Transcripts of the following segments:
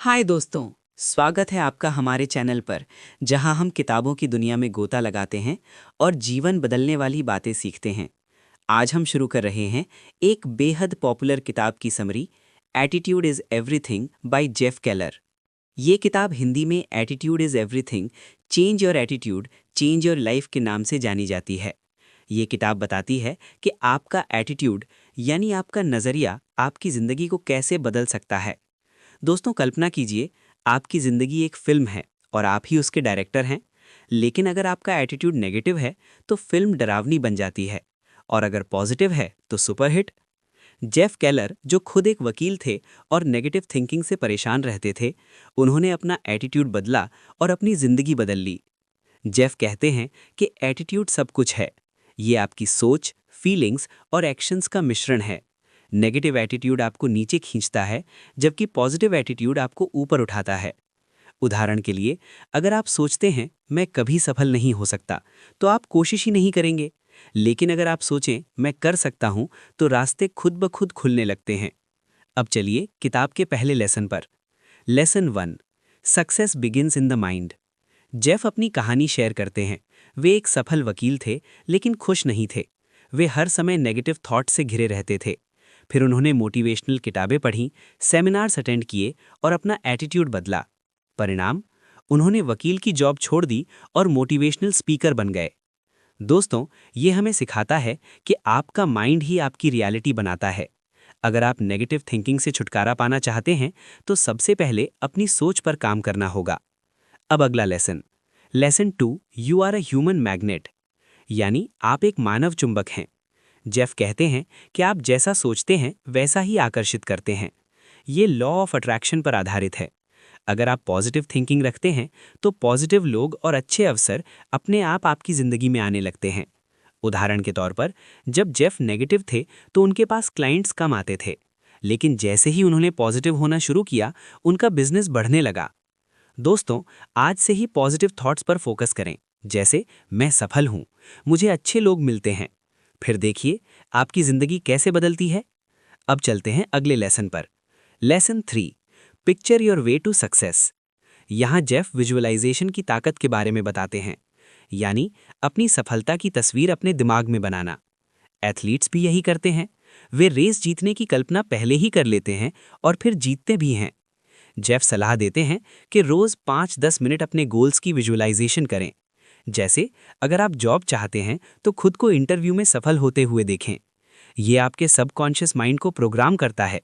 हाय दोस्तों, स्वागत है आपका हमारे चैनल पर जहां हम किताबों की दुनिया में गोता लगाते हैं और जीवन बदलने वाली बातें सीखते हैं। आज हम शुरू कर रहे हैं एक बेहद पॉपुलर किताब की summary, attitude is everything by Jeff Keller. ये किताब हिंदी में attitude is everything, change your attitude, change your life के नाम से जानी जाती है। ये किताब बताती है कि आपका एटीट्यूड यानी आपका नज़रिया आपकी ज़िंदगी को कैसे बदल सकता है। दोस्तों, कल्पना कीजिए आपकी ज़िंदगी एक फिल्म है और आप ही उसके डायरेक्टर हैं। लेकिन अगर आपका एटीट्यूड नेगेटिव है तो फिल्म डरावनी बन जाती है, और अगर पॉजिटिव है तो सुपरहिट। जेफ केलर, जो खुद एक वकील थे और नेगेटिव थिंकिंग से परेशान रहते थे, उन्होंने अपना एटीट्यूड बदला और अपनी ज़िंदगी बदल ली। जेफ कहते हैं कि एटीट्यूड सब कुछ है। ये आपकी सोच, फीलिंग्स और एक्शंस का मिश्रण है। नेगेटिव एटीट्यूड आपको नीचे खींचता है, जबकि पॉजिटिव एटीट्यूड आपको ऊपर उठाता है। उदाहरण के लिए, अगर आप सोचते हैं मैं कभी सफल नहीं हो सकता, तो आप कोशिश ही नहीं करेंगे। लेकिन अगर आप सोचें मैं कर सकता हूं, तो रास्ते खुद ब खुद खुलने लगते हैं। अब चलिए किताब के पहले लेसन पर। Lesson 1, success begins in the mind. Jeff अपनी कहानी शेयर करते हैं। वे एक सफल वकील थे, लेकिन खुश नहीं थे। वे हर समय नेगेटिव थॉट से घिरे रहते थे। फिर उन्होंने मोटिवेशनल किताबें पढ़ीं, सेमिनार्स अटेंड किए और अपना एटीट्यूड बदला। परिणाम, उन्होंने वकील की जॉब छोड़ दी और मोटिवेशनल स्पीकर बन गए। दोस्तों, ये हमें सिखाता है कि आपका माइंड ही आपकी रियलिटी बनाता है। अगर आप नेगेटिव थिंकिंग से छुटकारा पाना चाहते हैं, तो सबसे पहले अपनी सोच पर काम करना होगा। अब अगला lesson, lesson 2, you are a human magnet, यानी आप एक मानव चुंबक हैं। जेफ कहते हैं कि आप जैसा सोचते हैं वैसा ही आकर्षित करते हैं। ये लॉ ऑफ अट्रैक्शन पर आधारित है। अगर आप पॉजिटिव थिंकिंग रखते हैं तो पॉजिटिव लोग और अच्छे अवसर अपने आप आपकी ज़िंदगी में आने लगते हैं। उदाहरण के तौर पर, जब जेफ नेगेटिव थे तो उनके पास क्लाइंट्स कम आते थे। लेकिन जैसे ही उन्होंने पॉजिटिव होना शुरू किया, उनका बिजनेस बढ़ने लगा। दोस्तों, आज से ही पॉजिटिव थॉट्स पर फोकस करें, जैसे मैं सफल हूं, मुझे अच्छे लोग मिलते हैं। फिर देखिए आपकी जिंदगी कैसे बदलती है। अब चलते हैं अगले लेसन पर। Lesson 3, picture your way to success. यहाँ जेफ विजुअलाइजेशन की ताकत के बारे में बताते हैं, यानी अपनी सफलता की तस्वीर अपने दिमाग में बनाना। एथलीट्स भी यही करते हैं। वे रेस जीतने की कल्पना पहले ही कर लेते हैं और फिर जीतते भी हैं। जेफ सलाह देते हैं कि रोज 5-10 मिनट अपने गोल्स की विजुअलाइजेशन करें। जैसे अगर आप जॉब चाहते हैं तो खुद को इंटरव्यू में सफल होते हुए देखें। ये आपके सबकॉन्शियस माइंड को प्रोग्राम करता है।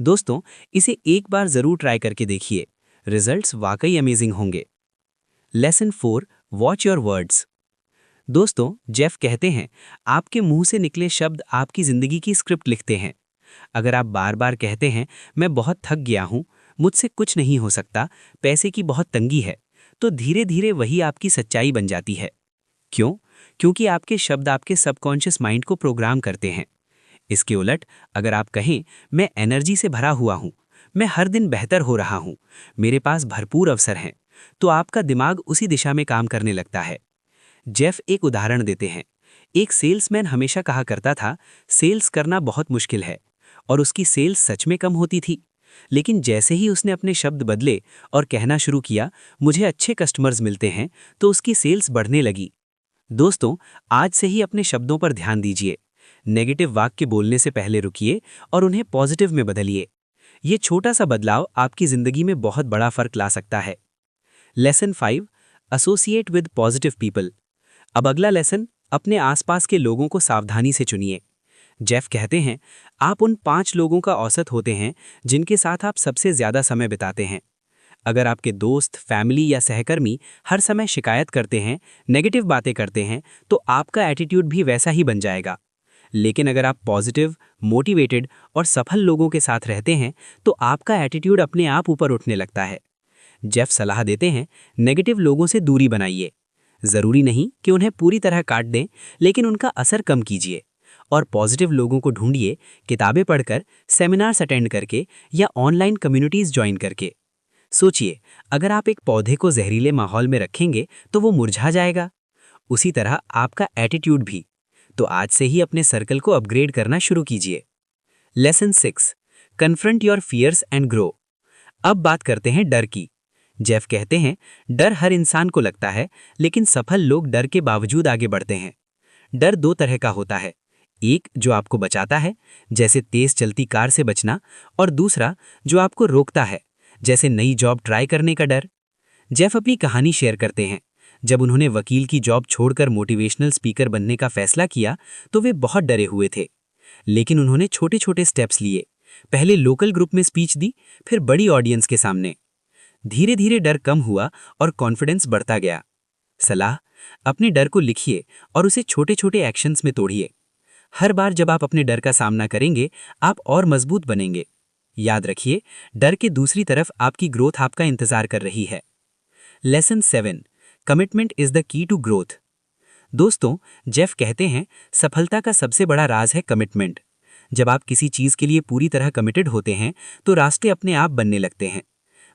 दोस्तों, इसे एक बार जरूर ट्राई करके देखिए, रिजल्ट्स वाकई अमेजिंग होंगे। Lesson 4, watch your words. दोस्तों, जेफ कहते हैं आपके मुंह से निकले शब्द आपकी जिंदगी की स्क्रिप्ट लिखते हैं। अगर आप बार बार कहते हैं मैं बहुत थक गया हूं, मुझसे कुछ नहीं हो सकता, पैसे की बहुत तंगी है, तो धीरे धीरे वही आपकी सच्चाई बन जाती है। क्यों? क्योंकि आपके शब्द आपके सबकॉन्शियस माइंड को प्रोग्राम करते हैं। इसके उलट, अगर आप कहें मैं एनर्जी से भरा हुआ हूं, मैं हर दिन बेहतर हो रहा हूं, मेरे पास भरपूर अवसर हैं, तो आपका दिमाग उसी दिशा में काम करने लगता है। जेफ एक उदाहरण देते हैं। एक सेल्समैन हमेशा कहा करता था सेल्स करना बहुत मुश्किल है, और उसकी सेल्स सच में कम होती थी। लेकिन जैसे ही उसने अपने शब्द बदले और कहना शुरू किया मुझे अच्छे कस्टमर्स मिलते हैं, तो उसकी सेल्स बढ़ने लगी। दोस्तों, आज से ही अपने शब्दों पर ध्यान दीजिए। नेगेटिव वाक्य बोलने से पहले रुकिए और उन्हें पॉजिटिव में बदलिए। ये छोटा सा बदलाव आपकी जिंदगी में बहुत बड़ा फर्क ला सकता है। Lesson 5, associate with positive people. अब अगला लेसन, अपने आसपास के लोगों को सावधानी से चुनिए। जेफ कहते हैं आप उन 5 लोगों का औसत होते हैं जिनके साथ आप सबसे ज्यादा समय बिताते हैं। अगर आपके दोस्त, फैमिली या सहकर्मी हर समय शिकायत करते हैं, नेगेटिव बातें करते हैं, तो आपका एटीट्यूड भी वैसा ही बन जाएगा। लेकिन अगर आप पॉजिटिव, मोटिवेटेड और सफल लोगों के साथ रहते हैं, तो आपका एटीट्यूड अपने आप ऊपर उठने लगता है। जेफ सलाह देते हैं नेगेटिव लोगों से दूरी बनाइए। जरूरी नहीं कि उन्हें पूरी तरह काट दें, लेकिन उनका असर कम कीजिए और पॉजिटिव लोगों को ढूंढिए, किताबें पढ़कर, सेमिनार्स अटेंड करके या ऑनलाइन कम्युनिटीज ज्वाइन करके। सोचिए, अगर आप एक पौधे को जहरीले माहौल में रखेंगे तो वो मुरझा जाएगा। उसी तरह आपका एटीट्यूड भी। तो आज से ही अपने सर्कल को अपग्रेड करना शुरू कीजिए। Lesson 6, confront your fears and grow. अब बात करते हैं डर की। जेफ कहते हैं, डर हर इंसान को लगता है, लेकिन सफल लोग डर के बावजूद आगे बढ़ते हैं। डर दो तरह का होता है, एक जो आपको बचाता है, जैसे तेज चलती कार से बचना, और दूसरा जो आपको रोकता है, जैसे नई जॉब ट्राई करने का डर। जेफ अपनी कहानी शेयर करते हैं। जब उन्होंने वकील की जॉब छोड़कर मोटिवेशनल स्पीकर बनने का फैसला किया तो वे बहुत डरे हुए थे, लेकिन उन्होंने छोटे छोटे स्टेप्स लिए। पहले लोकल ग्रुप में स्पीच दी, फिर बड़ी ऑडियंस के सामने। धीरे धीरे डर कम हुआ और कॉन्फिडेंस बढ़ता गया। सलाह, अपने डर को लिखिए और उसे छोटे छोटे एक्शंस में तोड़िए। हर बार जब आप अपने डर का सामना करेंगे, आप और मजबूत बनेंगे। याद रखिए, डर के दूसरी तरफ आपकी ग्रोथ आपका इंतजार कर रही है। Lesson 7, commitment is the key to growth. दोस्तों, जेफ कहते हैं, सफलता का सबसे बड़ा राज है कमिटमेंट। जब आप किसी चीज के लिए पूरी तरह कमिटेड होते हैं तो रास्ते अपने आप बनने लगते हैं।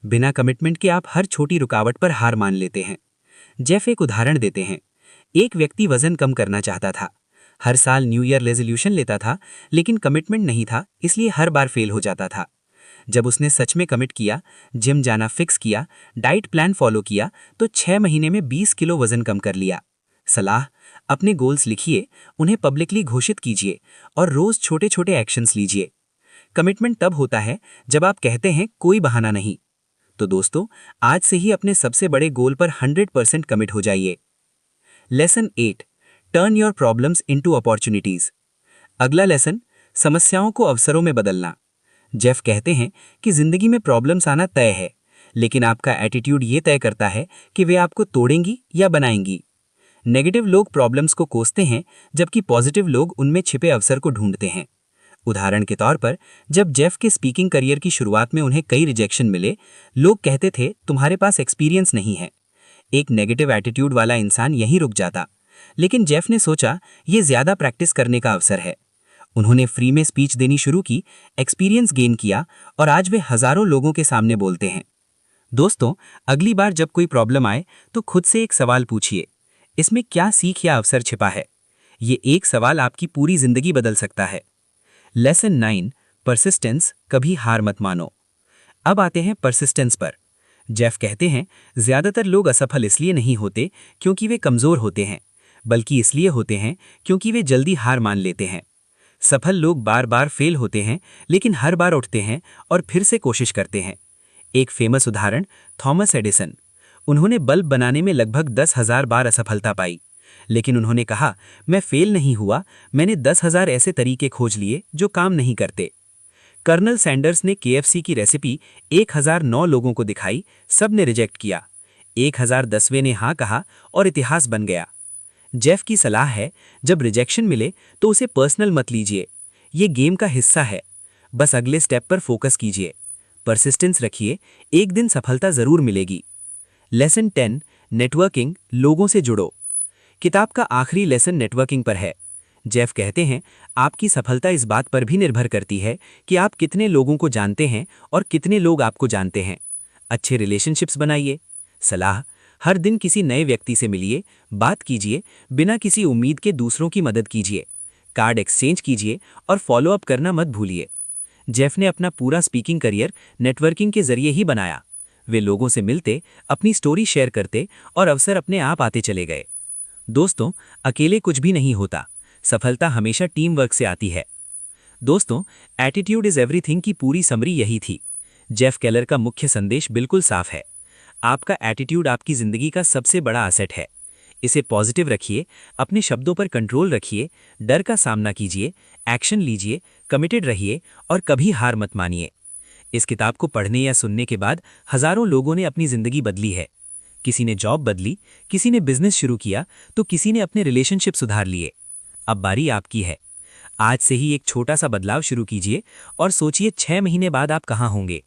बिना कमिटमेंट के आप हर छोटी रुकावट पर हार मान लेते हैं। जेफ एक उदाहरण देते हैं। एक व्यक्ति वजन कम करना चाहता था। हर साल न्यू ईयर रेजोल्यूशन लेता था, लेकिन कमिटमेंट नहीं था, इसलिए हर बार फेल हो जाता था। जब उसने सच में कमिट किया, जिम जाना फिक्स किया, डाइट प्लान फॉलो किया, तो 6 महीने में 20 किलो वजन कम कर लिया। सलाह, अपने गोल्स लिखिए, उन्हें पब्लिकली घोषित कीजिए और रोज छोटे छोटे एक्शंस लीजिए। कमिटमेंट तब होता है जब आप कहते हैं कोई बहाना नहीं। तो दोस्तों, आज से ही अपने सबसे बड़े गोल पर 100% कमिट हो जाइए। Lesson 8, turn your problems into opportunities. अगला लेसन, समस्याओं को अवसरों में बदलना। जेफ कहते हैं कि जिंदगी में प्रॉब्लम्स आना तय है, लेकिन आपका एटीट्यूड ये तय करता है कि वे आपको तोड़ेंगी या बनाएंगी। नेगेटिव लोग प्रॉब्लम्स को कोसते हैं, जबकि पॉजिटिव लोग उनमें छिपे अवसर को ढूंढते हैं। उदाहरण के तौर पर, जब जेफ के स्पीकिंग करियर की शुरुआत में उन्हें कई रिजेक्शन मिले, लोग कहते थे तुम्हारे पास एक्सपीरियंस नहीं है। एक नेगेटिव एटीट्यूड वाला इंसान यहीं रुक जाता, लेकिन जेफ ने सोचा ये ज्यादा प्रैक्टिस करने का अवसर है। उन्होंने फ्री में स्पीच देनी शुरू की, एक्सपीरियंस गेन किया और आज वे हजारों लोगों के सामने बोलते हैं। दोस्तों, अगली बार जब कोई प्रॉब्लम आए तो खुद से एक सवाल पूछिए, इसमें क्या सीख या अवसर छिपा है? ये एक सवाल आपकी पूरी जिंदगी बदल सकता है। लेसन 9, परसिस्टेंस, कभी हार मत मानो। अब आते हैं परसिस्टेंस पर। जेफ कहते हैं, ज्यादातर लोग असफल इसलिए नहीं होते क्योंकि वे कमजोर होते हैं, बल्कि इसलिए होते हैं क्योंकि वे जल्दी हार मान लेते हैं। सफल लोग बार बार फेल होते हैं, लेकिन हर बार उठते हैं और फिर से कोशिश करते हैं। एक फेमस उदाहरण, थॉमस एडिसन। उन्होंने बल्ब बनाने में लगभग 10,000 बार असफलता पाई, लेकिन उन्होंने कहा, मैं फेल नहीं हुआ, मैंने 10,000 ऐसे तरीके खोज लिए जो काम नहीं करते। कर्नल सैंडर्स ने KFC की रेसिपी 1009 लोगों को दिखाई, सब ने रिजेक्ट किया। 1010वें ने हाँ कहा और इतिहास बन गया। जेफ की सलाह है, जब रिजेक्शन मिले तो उसे पर्सनल मत लीजिए, ये गेम का हिस्सा है। बस अगले स्टेप पर फोकस कीजिए, परसिस्टेंस रखिए, एक दिन सफलता जरूर मिलेगी। लेसन 10, नेटवर्किंग, लोगों से जुड़ो। किताब का आखिरी लेसन नेटवर्किंग पर है। जेफ कहते हैं, आपकी सफलता इस बात पर भी निर्भर करती है कि आप कितने लोगों को जानते हैं और कितने लोग आपको जानते हैं। अच्छे रिलेशनशिप्स बनाइए। सलाह, हर दिन किसी नए व्यक्ति से मिलिए, बात कीजिए, बिना किसी उम्मीद के दूसरों की मदद कीजिए। कार्ड एक्सचेंज कीजिए और फॉलो अप करना मत भूलिए। जेफ ने अपना पूरा स्पीकिंग करियर नेटवर्किंग के जरिए ही बनाया। वे लोगों से मिलते, अपनी स्टोरी शेयर करते और अवसर अपने आप आते चले गए। दोस्तों, अकेले कुछ भी नहीं होता, सफलता हमेशा टीम वर्क से आती है। दोस्तों, एटीट्यूड इज एवरीथिंग की पूरी समरी यही थी। जेफ केलर का मुख्य संदेश बिल्कुल साफ है। आपका एटीट्यूड आपकी जिंदगी का सबसे बड़ा एसेट है। इसे पॉजिटिव रखिए, अपने शब्दों पर कंट्रोल रखिए, डर का सामना कीजिए, एक्शन लीजिए, कमिटेड रहिए और कभी हार मत मानिए। इस किताब को पढ़ने या सुनने के बाद हजारों लोगों ने अपनी जिंदगी बदली है। किसी ने जॉब बदली, किसी ने बिजनेस शुरू किया, तो किसी ने अपने रिलेशनशिप सुधार लिए। अब बारी आपकी है। आज से ही एक छोटा सा बदलाव शुरू कीजिए और सोचिए 6 महीने बाद आप कहाँ होंगे।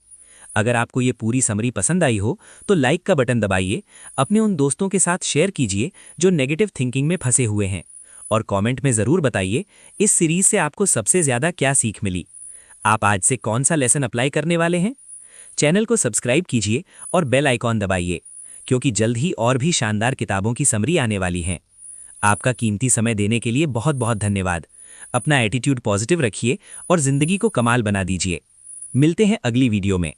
अगर आपको ये पूरी समरी पसंद आई हो तो लाइक का बटन दबाइए, अपने उन दोस्तों के साथ शेयर कीजिए जो नेगेटिव थिंकिंग में फंसे हुए हैं, और कमेंट में ज़रूर बताइए इस सीरीज से आपको सबसे ज़्यादा क्या सीख मिली। आप आज से कौन सा लेसन अप्लाई करने वाले हैं? चैनल को सब्सक्राइब कीजिए और बेल आइकॉन दबाइए, क्योंकि जल्द ही और भी शानदार किताबों की समरी आने वाली हैं। आपका कीमती समय देने के लिए बहुत बहुत धन्यवाद। अपना एटीट्यूड पॉजिटिव रखिए और जिंदगी को कमाल बना दीजिए। मिलते हैं अगली वीडियो में।